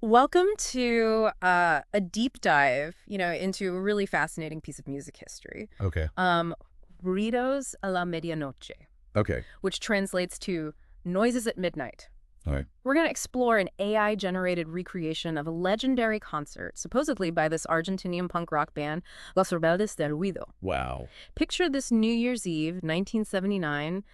Welcome to a deep dive, into a really fascinating piece of music history. Okay. Ruidos a la Medianoche, Okay. which translates to noises at midnight. All right. We're going to explore an AI-generated recreation of a legendary concert, supposedly by this Argentinian punk rock band, Los Rebeldes de Ruido. Wow. Picture this New Year's Eve, 1979,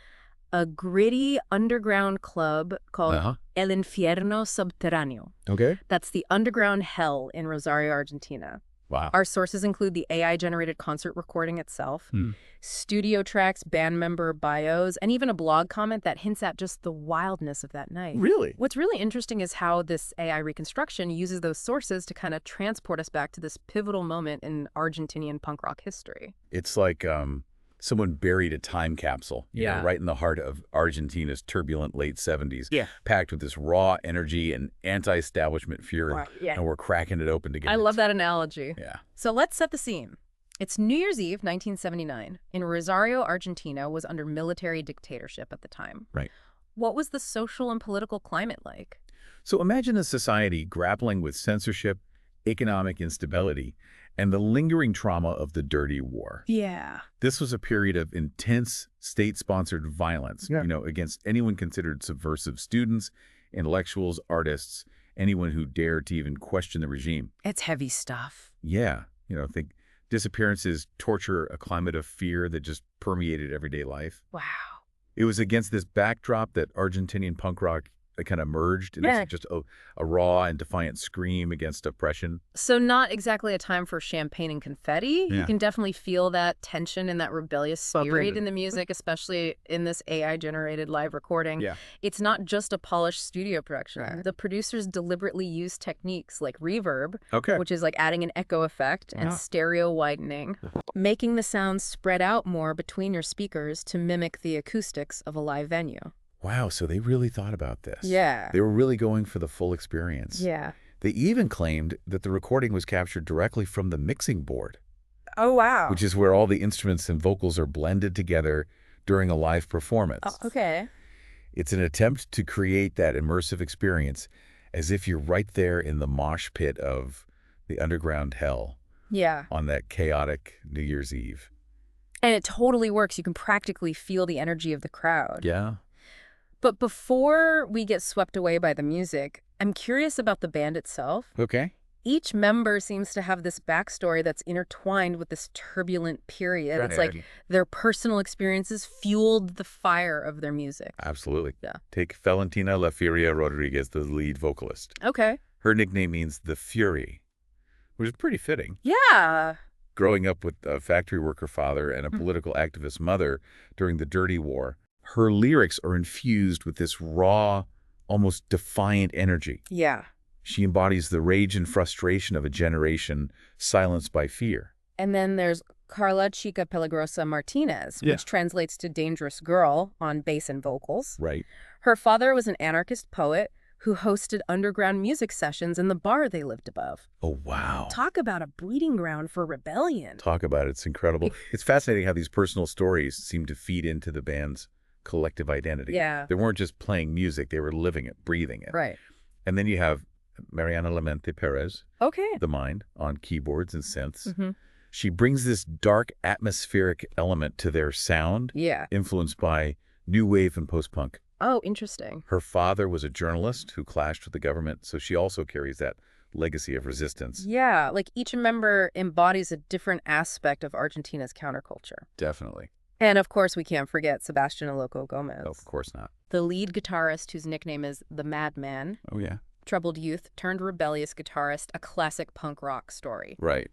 a gritty underground club called El Infierno Subterráneo. Okay. That's the underground hell in Rosario, Argentina. Wow. Our sources include the AI-generated concert recording itself, studio tracks, band member bios, and even a blog comment that hints at just the wildness of that night. Really? What's really interesting is how this AI reconstruction uses those sources to kind of transport us back to this pivotal moment in Argentinian punk rock history. It's like someone buried a time capsule, you know, right in the heart of Argentina's turbulent late 70s, packed with this raw energy and anti-establishment fury. Wow. Yeah. And we're cracking it open together. I love that analogy. Yeah. So let's set the scene. It's New Year's Eve, 1979, and Rosario, Argentina was under military dictatorship at the time. Right. What was the social and political climate like? So imagine a society grappling with censorship, economic instability, and the lingering trauma of the dirty war. Yeah. This was a period of intense state-sponsored violence, against anyone considered subversive: students, intellectuals, artists, anyone who dared to even question the regime. It's heavy stuff. Yeah. Think disappearances, torture, a climate of fear that just permeated everyday life. Wow. It was against this backdrop that Argentinian punk rock kind of emerged. And it's just a raw and defiant scream against oppression. So not exactly a time for champagne and confetti. Yeah. You can definitely feel that tension and that rebellious spirit in the music, especially in this AI-generated live recording. Yeah. It's not just a polished studio production. Right. The producers deliberately use techniques like reverb, Okay. which is like adding an echo effect, and stereo widening, making the sound spread out more between your speakers to mimic the acoustics of a live venue. Wow, so they really thought about this. Yeah. They were really going for the full experience. Yeah. They even claimed that the recording was captured directly from the mixing board. Oh, wow. Which is where all the instruments and vocals are blended together during a live performance. Oh, okay. It's an attempt to create that immersive experience as if you're right there in the mosh pit of the underground hell. Yeah. On that chaotic New Year's Eve. And it totally works. You can practically feel the energy of the crowd. Yeah. But before we get swept away by the music, I'm curious about the band itself. Okay. Each member seems to have this backstory that's intertwined with this turbulent period. Right. It's like their personal experiences fueled the fire of their music. Absolutely. Yeah. Take Valentina La Furia Rodriguez, the lead vocalist. Okay. Her nickname means the Fury, which is pretty fitting. Yeah. Growing up with a factory worker father and a political activist mother during the Dirty War, her lyrics are infused with this raw, almost defiant energy. Yeah. She embodies the rage and frustration of a generation silenced by fear. And then there's 𝗓𗕗𝗓 Peligrosa Martinez, which translates to dangerous girl on bass and vocals. Right. Her father was an anarchist poet who hosted underground music sessions in the bar they lived above. Oh, wow. Talk about a breeding ground for rebellion. Talk about it. It's incredible. It's fascinating how these personal stories seem to feed into the band's collective identity. Yeah. They weren't just playing music, they were living it, breathing it. Right. And then you have Mariana Lemente Perez, the mind, on keyboards and synths. She brings this dark atmospheric element to their sound, influenced by new wave and post-punk. Oh, interesting. Her father was a journalist who clashed with the government, so she also carries that legacy of resistance. Yeah, like each member embodies a different aspect of Argentina's counterculture. Definitely. And of course, we can't forget Sebastián Loco Gomez. Oh, of course not. The lead guitarist whose nickname is the Madman. Oh, yeah. Troubled youth turned rebellious guitarist, a classic punk rock story. Right.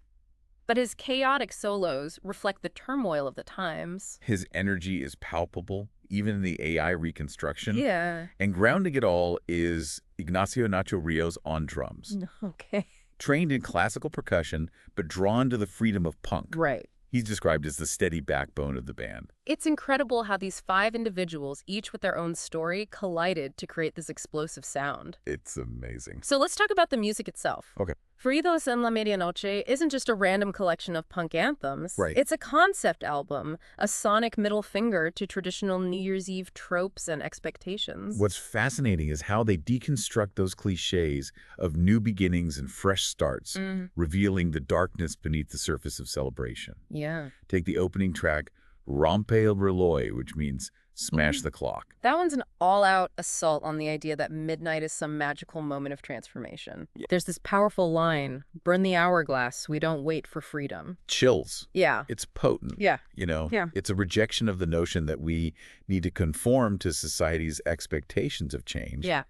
But his chaotic solos reflect the turmoil of the times. His energy is palpable, even in the AI reconstruction. Yeah. And grounding it all is Ignacio Nacho Rios on drums. Okay. Trained in classical percussion, but drawn to the freedom of punk. Right. He's described as the steady backbone of the band. It's incredible how these 5 individuals, each with their own story, collided to create this explosive sound. It's amazing. So let's talk about the music itself. Okay. Ruidos en la Medianoche isn't just a random collection of punk anthems. Right. It's a concept album, a sonic middle finger to traditional New Year's Eve tropes and expectations. What's fascinating is how they deconstruct those cliches of new beginnings and fresh starts, revealing the darkness beneath the surface of celebration. Yeah. Take the opening track, Rompe el reloj, which means smash the clock. That one's an all-out assault on the idea that midnight is some magical moment of transformation. Yeah. There's this powerful line, burn the hourglass, we don't wait for freedom. Chills. Yeah. It's potent. Yeah. You know, yeah. It's a rejection of the notion that we need to conform to society's expectations of change. Yeah.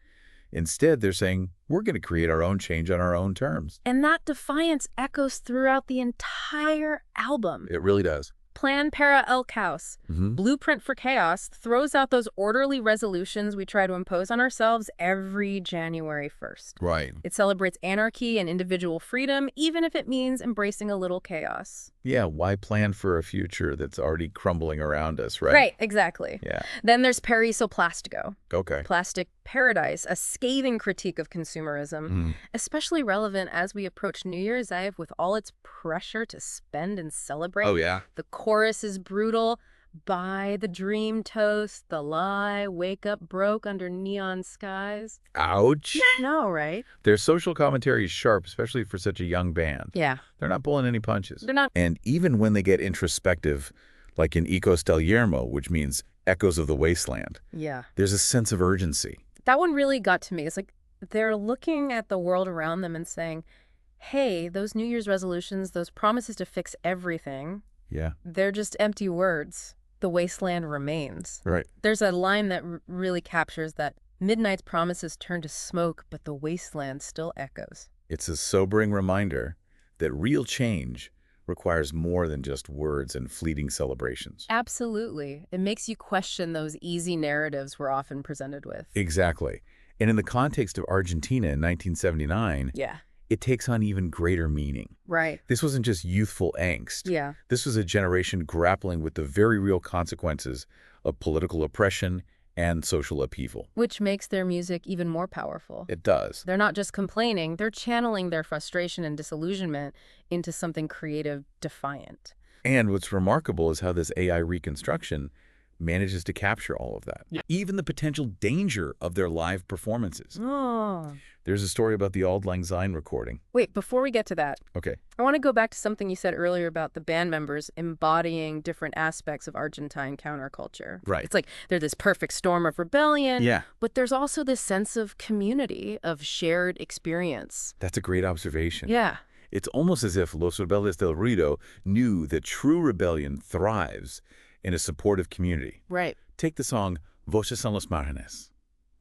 Instead, they're saying, we're going to create our own change on our own terms. And that defiance echoes throughout the entire album. It really does. Plan para el caos, Blueprint for Chaos, throws out those orderly resolutions we try to impose on ourselves every January 1st. Right. It celebrates anarchy and individual freedom, even if it means embracing a little chaos. Yeah, why plan for a future that's already crumbling around us, right? Right, exactly. Yeah. Then there's Paraíso Plástico. Okay. Plastic Paradise, a scathing critique of consumerism, especially relevant as we approach New Year's Eve with all its pressure to spend and celebrate. Oh, yeah. The chorus is brutal. Buy the dream toast, the lie, wake up broke under neon skies. Ouch. No, right? Their social commentary is sharp, especially for such a young band. Yeah. They're not pulling any punches. They're not. And even when they get introspective, like in Ecos del Yermo, which means echoes of the wasteland, yeah, there's a sense of urgency. That one really got to me. It's like they're looking at the world around them and saying, hey, those New Year's resolutions, those promises to fix everything, yeah, they're just empty words. The wasteland remains. Right. There's a line that really captures that. Midnight's promises turn to smoke, but the wasteland still echoes. It's a sobering reminder that real change requires more than just words and fleeting celebrations. Absolutely. It makes you question those easy narratives we're often presented with. Exactly. And in the context of Argentina in 1979, yeah, it takes on even greater meaning. Right. This wasn't just youthful angst. Yeah. This was a generation grappling with the very real consequences of political oppression and social upheaval. Which makes their music even more powerful. It does. They're not just complaining, they're channeling their frustration and disillusionment into something creative, defiant. And what's remarkable is how this AI reconstruction manages to capture all of that. Yeah. Even the potential danger of their live performances. Oh. There's a story about the Auld Lang Syne recording. Wait, before we get to that, okay, I want to go back to something you said earlier about the band members embodying different aspects of Argentine counterculture. Right. It's like they're this perfect storm of rebellion, yeah, but there's also this sense of community, of shared experience. That's a great observation. Yeah. It's almost as if Los Rebeldes del Ruido knew that true rebellion thrives in a supportive community. Right. Take the song Voces en los Márgenes,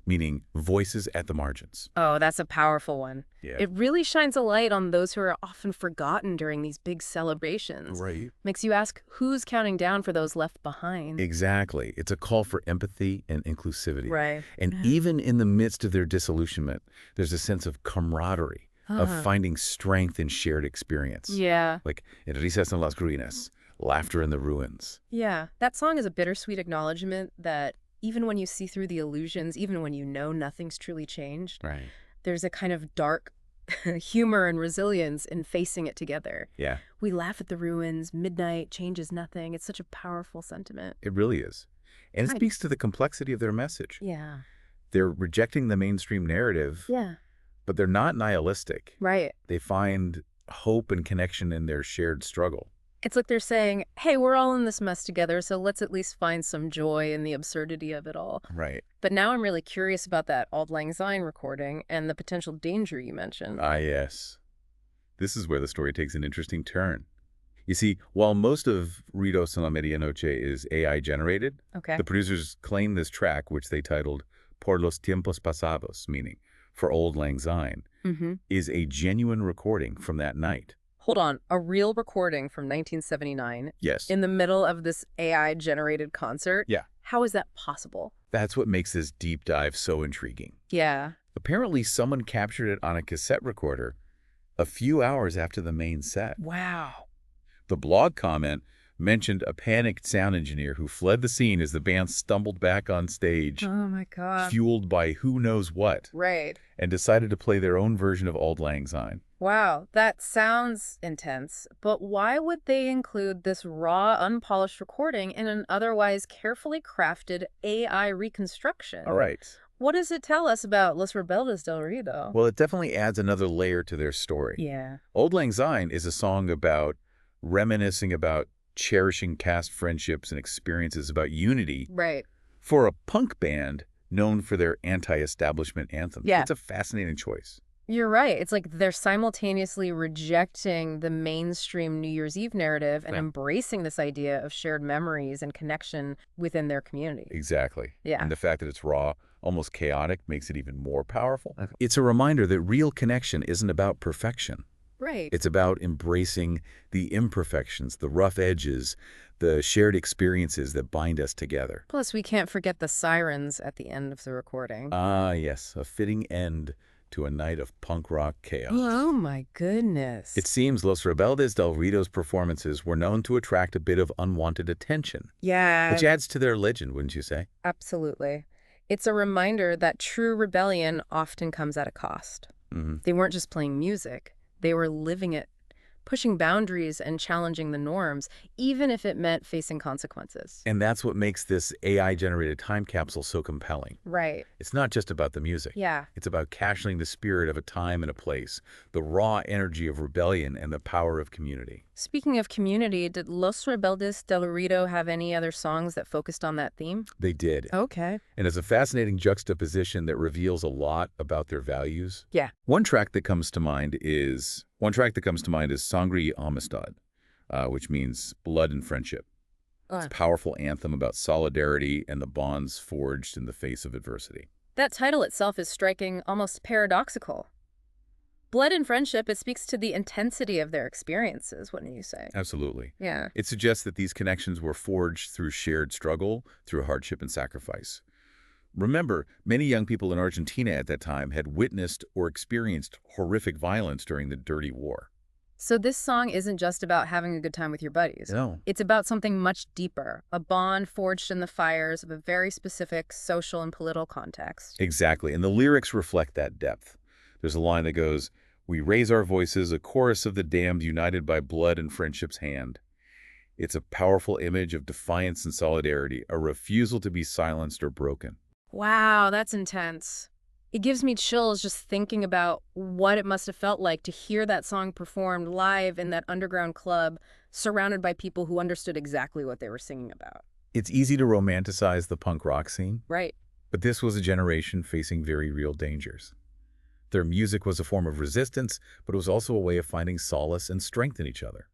meaning voices at the margins. Oh, that's a powerful one. Yeah. It really shines a light on those who are often forgotten during these big celebrations. Right. Makes you ask, who's counting down for those left behind? Exactly. It's a call for empathy and inclusivity. Right. And even in the midst of their disillusionment, there's a sense of camaraderie, of finding strength in shared experience. Yeah. Like in Risas en las Ruinas, laughter in the ruins. Yeah. That song is a bittersweet acknowledgement that even when you see through the illusions, even when you know nothing's truly changed, right, there's a kind of dark humor and resilience in facing it together. Yeah. We laugh at the ruins, midnight changes nothing. It's such a powerful sentiment. It really is. And it speaks to the complexity of their message. Yeah. They're rejecting the mainstream narrative, yeah, but they're not nihilistic. Right. They find hope and connection in their shared struggle. It's like they're saying, hey, we're all in this mess together, so let's at least find some joy in the absurdity of it all. Right. But now I'm really curious about that Auld Lang Syne recording and the potential danger you mentioned. Ah, yes. This is where the story takes an interesting turn. You see, while most of Ruidos en la Medianoche is AI-generated, okay, the producers claim this track, which they titled Por los tiempos pasados, meaning for Auld Lang Syne, is a genuine recording from that night. Hold on, a real recording from 1979? Yes. In the middle of this AI-generated concert? Yeah. How is that possible? That's what makes this deep dive so intriguing. Yeah. Apparently, someone captured it on a cassette recorder a few hours after the main set. Wow. The blog comment mentioned a panicked sound engineer who fled the scene as the band stumbled back on stage. Oh my God. Fueled by who knows what. Right. And decided to play their own version of Auld Lang Syne. Wow, that sounds intense. But why would they include this raw, unpolished recording in an otherwise carefully crafted AI reconstruction? All right. What does it tell us about Los Rebeldes del Ruido? Well, it definitely adds another layer to their story. Yeah. Auld Lang Syne is a song about reminiscing about cherishing past friendships and experiences, about unity. Right. For a punk band known for their anti-establishment anthems. Yeah. It's a fascinating choice. You're right. It's like they're simultaneously rejecting the mainstream New Year's Eve narrative and embracing this idea of shared memories and connection within their community. Exactly. Yeah. And the fact that it's raw, almost chaotic, makes it even more powerful. Okay. It's a reminder that real connection isn't about perfection. Right. It's about embracing the imperfections, the rough edges, the shared experiences that bind us together. Plus, we can't forget the sirens at the end of the recording. Ah, yes, a fitting end to a night of punk rock chaos. Oh, my goodness. It seems Los Rebeldes del Ruido's performances were known to attract a bit of unwanted attention. Yeah. Which adds to their legend, wouldn't you say? Absolutely. It's a reminder that true rebellion often comes at a cost. Mm-hmm. They weren't just playing music. They were living it, pushing boundaries and challenging the norms, even if it meant facing consequences. And that's what makes this AI-generated time capsule so compelling. Right. It's not just about the music. Yeah. It's about capturing the spirit of a time and a place, the raw energy of rebellion and the power of community. Speaking of community, did Los Rebeldes del Ruido have any other songs that focused on that theme? They did. Okay. And it's a fascinating juxtaposition that reveals a lot about their values. Yeah. One track that comes to mind is 𝗓𝗓 Amistad, which means blood and friendship. It's a powerful anthem about solidarity and the bonds forged in the face of adversity. That title itself is striking, almost paradoxical. Blood and friendship, it speaks to the intensity of their experiences, wouldn't you say? Absolutely. Yeah. It suggests that these connections were forged through shared struggle, through hardship and sacrifice. Remember, many young people in Argentina at that time had witnessed or experienced horrific violence during the Dirty War. So this song isn't just about having a good time with your buddies. No. It's about something much deeper, a bond forged in the fires of a very specific social and political context. Exactly, and the lyrics reflect that depth. There's a line that goes, "We raise our voices, a chorus of the damned united by blood and friendship's hand." It's a powerful image of defiance and solidarity, a refusal to be silenced or broken. Wow, that's intense. It gives me chills just thinking about what it must have felt like to hear that song performed live in that underground club, surrounded by people who understood exactly what they were singing about. It's easy to romanticize the punk rock scene. Right. But this was a generation facing very real dangers. Their music was a form of resistance, but it was also a way of finding solace and strength in each other.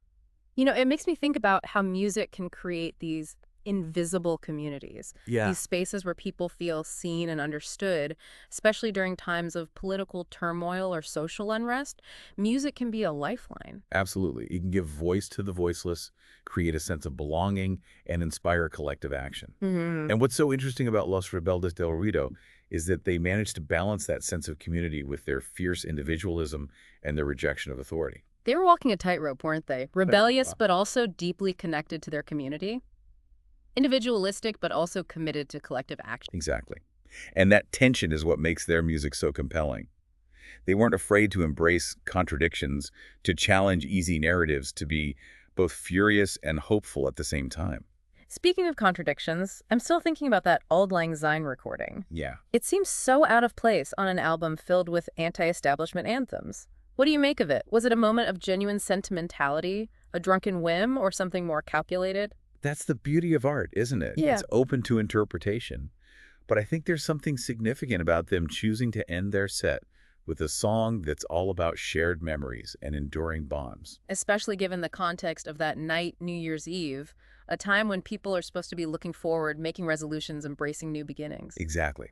You know, it makes me think about how music can create these invisible communities. Yeah. These spaces where people feel seen and understood, especially during times of political turmoil or social unrest. Music can be a lifeline. Absolutely. It can give voice to the voiceless, create a sense of belonging, and inspire collective action. Mm-hmm. And what's so interesting about Los Rebeldes del Ruido is that they managed to balance that sense of community with their fierce individualism and their rejection of authority. They were walking a tightrope, weren't they? Rebellious, but also deeply connected to their community. Individualistic, but also committed to collective action. Exactly. And that tension is what makes their music so compelling. They weren't afraid to embrace contradictions, to challenge easy narratives, to be both furious and hopeful at the same time. Speaking of contradictions, I'm still thinking about that Auld Lang Syne recording. Yeah. It seems so out of place on an album filled with anti-establishment anthems. What do you make of it? Was it a moment of genuine sentimentality, a drunken whim, or something more calculated? That's the beauty of art, isn't it? Yeah. It's open to interpretation. But I think there's something significant about them choosing to end their set with a song that's all about shared memories and enduring bonds. Especially given the context of that night, New Year's Eve, a time when people are supposed to be looking forward, making resolutions, embracing new beginnings. Exactly.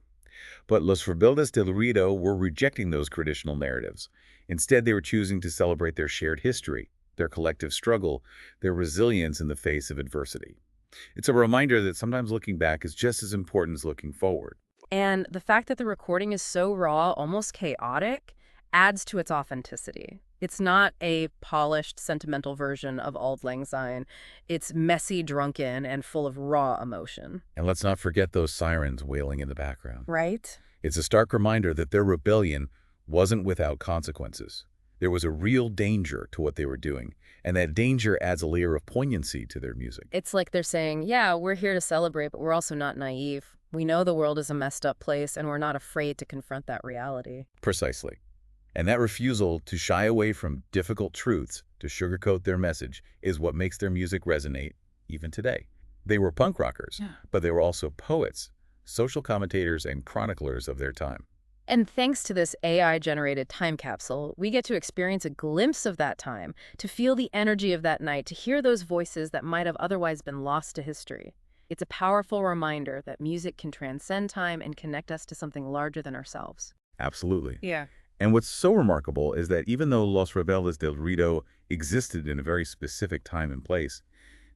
But Los Rebeldes del Ruido were rejecting those traditional narratives. Instead, they were choosing to celebrate their shared history, their collective struggle, their resilience in the face of adversity. It's a reminder that sometimes looking back is just as important as looking forward. And the fact that the recording is so raw, almost chaotic, adds to its authenticity. It's not a polished, sentimental version of Auld Lang Syne. It's messy, drunken, and full of raw emotion. And let's not forget those sirens wailing in the background. Right? It's a stark reminder that their rebellion wasn't without consequences. There was a real danger to what they were doing, and that danger adds a layer of poignancy to their music. It's like they're saying, yeah, we're here to celebrate, but we're also not naive. We know the world is a messed up place, and we're not afraid to confront that reality. Precisely. And that refusal to shy away from difficult truths, to sugarcoat their message, is what makes their music resonate even today. They were punk rockers, but they were also poets, social commentators, and chroniclers of their time. And thanks to this AI-generated time capsule, we get to experience a glimpse of that time, to feel the energy of that night, to hear those voices that might have otherwise been lost to history. It's a powerful reminder that music can transcend time and connect us to something larger than ourselves. Absolutely. Yeah. And what's so remarkable is that even though Los Rebeldes del Ruido existed in a very specific time and place,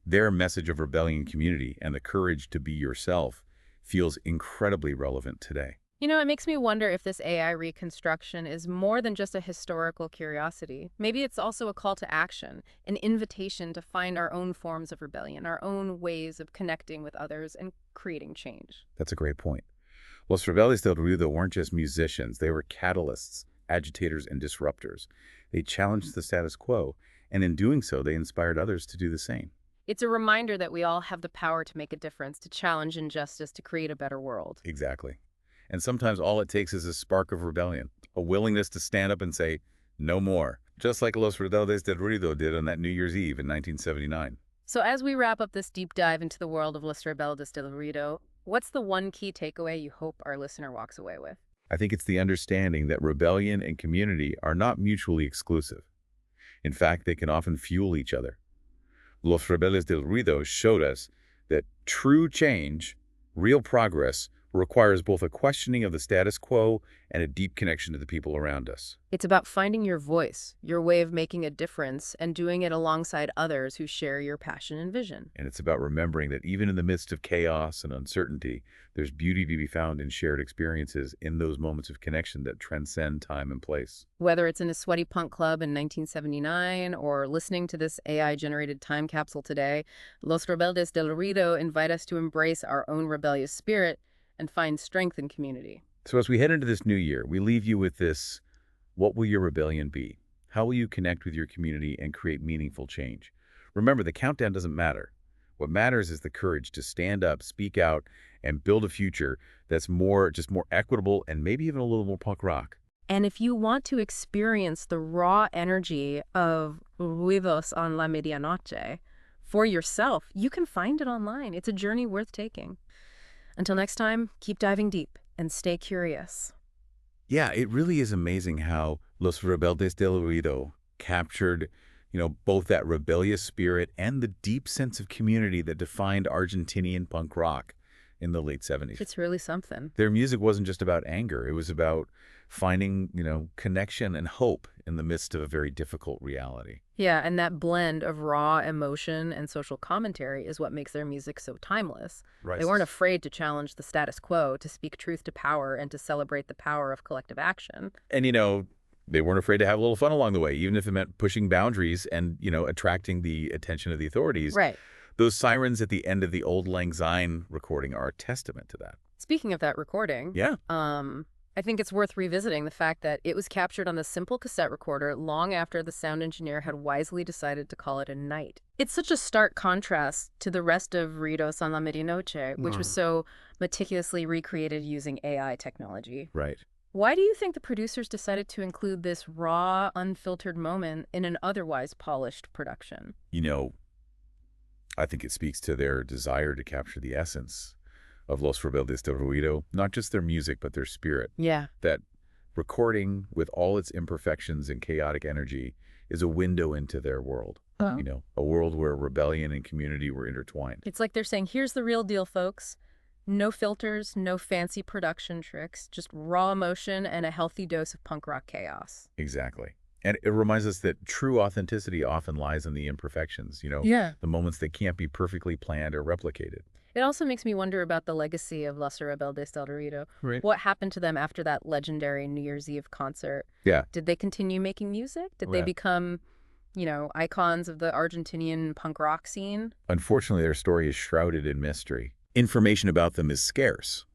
their message of rebellion, community, and the courage to be yourself feels incredibly relevant today. You know, it makes me wonder if this AI reconstruction is more than just a historical curiosity. Maybe it's also a call to action, an invitation to find our own forms of rebellion, our own ways of connecting with others and creating change. That's a great point. Los Rebeldes del Ruido weren't just musicians. They were catalysts, agitators, and disruptors. They challenged the status quo, and in doing so, they inspired others to do the same. It's a reminder that we all have the power to make a difference, to challenge injustice, to create a better world. Exactly. And sometimes all it takes is a spark of rebellion, a willingness to stand up and say, no more, just like Los Rebeldes del Ruido did on that New Year's Eve in 1979. So as we wrap up this deep dive into the world of Los Rebeldes del Ruido, what's the one key takeaway you hope our listener walks away with? I think it's the understanding that rebellion and community are not mutually exclusive. In fact, they can often fuel each other. Los Rebeldes del Ruido showed us that true change, real progress, requires both a questioning of the status quo and a deep connection to the people around us. It's about finding your voice, your way of making a difference, and doing it alongside others who share your passion and vision. And it's about remembering that even in the midst of chaos and uncertainty, there's beauty to be found in shared experiences, in those moments of connection that transcend time and place. Whether it's in a sweaty punk club in 1979 or listening to this AI-generated time capsule today, Los Rebeldes del Ruido invite us to embrace our own rebellious spirit and find strength in community. So as we head into this new year, we leave you with this: what will your rebellion be? How will you connect with your community and create meaningful change? Remember, the countdown doesn't matter. What matters is the courage to stand up, speak out, and build a future that's more equitable and maybe even a little more punk rock. And if you want to experience the raw energy of Ruidos on La Medianoche for yourself, you can find it online. It's a journey worth taking. Until next time, keep diving deep and stay curious. Yeah, it really is amazing how Los Rebeldes del Ruido captured, both that rebellious spirit and the deep sense of community that defined Argentinian punk rock in the late 70s. It's really something. Their music wasn't just about anger. It was about finding, connection and hope in the midst of a very difficult reality. Yeah, and that blend of raw emotion and social commentary is what makes their music so timeless. Right. They weren't afraid to challenge the status quo, to speak truth to power, and to celebrate the power of collective action. And, they weren't afraid to have a little fun along the way, even if it meant pushing boundaries and, attracting the attention of the authorities. Right. Those sirens at the end of the Auld Lang Syne recording are a testament to that. Speaking of that recording, yeah. I think it's worth revisiting the fact that it was captured on a simple cassette recorder long after the sound engineer had wisely decided to call it a night. It's such a stark contrast to the rest of Ruidos on La Medianoche, which was so meticulously recreated using AI technology. Right. Why do you think the producers decided to include this raw, unfiltered moment in an otherwise polished production? I think it speaks to their desire to capture the essence of Los Rebeldes del Ruido, not just their music, but their spirit. Yeah. That recording, with all its imperfections and chaotic energy, is a window into their world. A world where rebellion and community were intertwined. It's like they're saying, here's the real deal, folks. No filters, no fancy production tricks, just raw emotion and a healthy dose of punk rock chaos. Exactly. And it reminds us that true authenticity often lies in the imperfections, the moments that can't be perfectly planned or replicated. It also makes me wonder about the legacy of Los Rebeldes del Ruido. Right. What happened to them after that legendary New Year's Eve concert? Yeah. Did they continue making music? Did they become, icons of the Argentinian punk rock scene? Unfortunately, their story is shrouded in mystery. Information about them is scarce,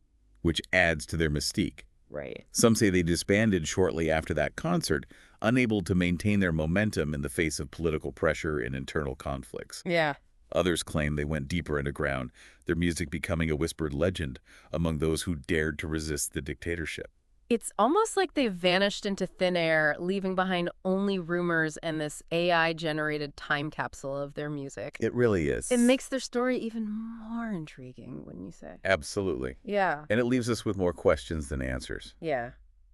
which adds to their mystique. Right. Some say they disbanded shortly after that concert, unable to maintain their momentum in the face of political pressure and internal conflicts. Yeah. Others claim they went deeper underground, their music becoming a whispered legend among those who dared to resist the dictatorship. It's almost like they vanished into thin air, leaving behind only rumors and this AI-generated time capsule of their music. It really is. It makes their story even more intriguing, wouldn't you say? Absolutely. Yeah. And it leaves us with more questions than answers. Yeah.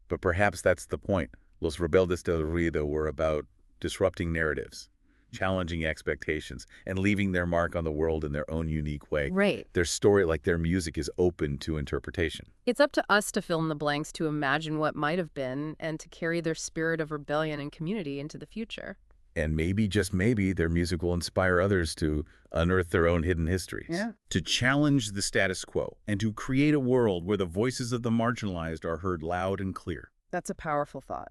But perhaps that's the point. Los Rebeldes del Ruido were about disrupting narratives, challenging expectations, and leaving their mark on the world in their own unique way. Right. Their story, like their music, is open to interpretation. It's up to us to fill in the blanks, to imagine what might have been, and to carry their spirit of rebellion and community into the future. And maybe, just maybe, their music will inspire others to unearth their own hidden histories. Yeah. To challenge the status quo and to create a world where the voices of the marginalized are heard loud and clear. That's a powerful thought.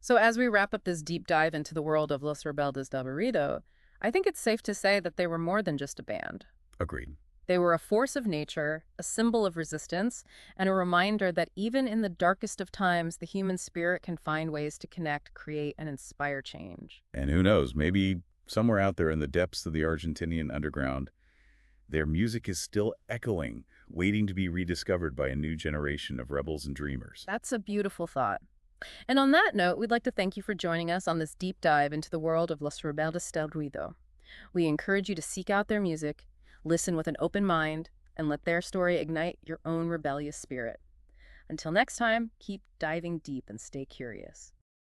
So as we wrap up this deep dive into the world of Los Rebeldes del Ruido, I think it's safe to say that they were more than just a band. Agreed. They were a force of nature, a symbol of resistance, and a reminder that even in the darkest of times, the human spirit can find ways to connect, create, and inspire change. And who knows, maybe somewhere out there in the depths of the Argentinian underground, their music is still echoing, waiting to be rediscovered by a new generation of rebels and dreamers. That's a beautiful thought. And on that note, we'd like to thank you for joining us on this deep dive into the world of Los Rebeldes del Ruido. We encourage you to seek out their music, listen with an open mind, and let their story ignite your own rebellious spirit. Until next time, keep diving deep and stay curious.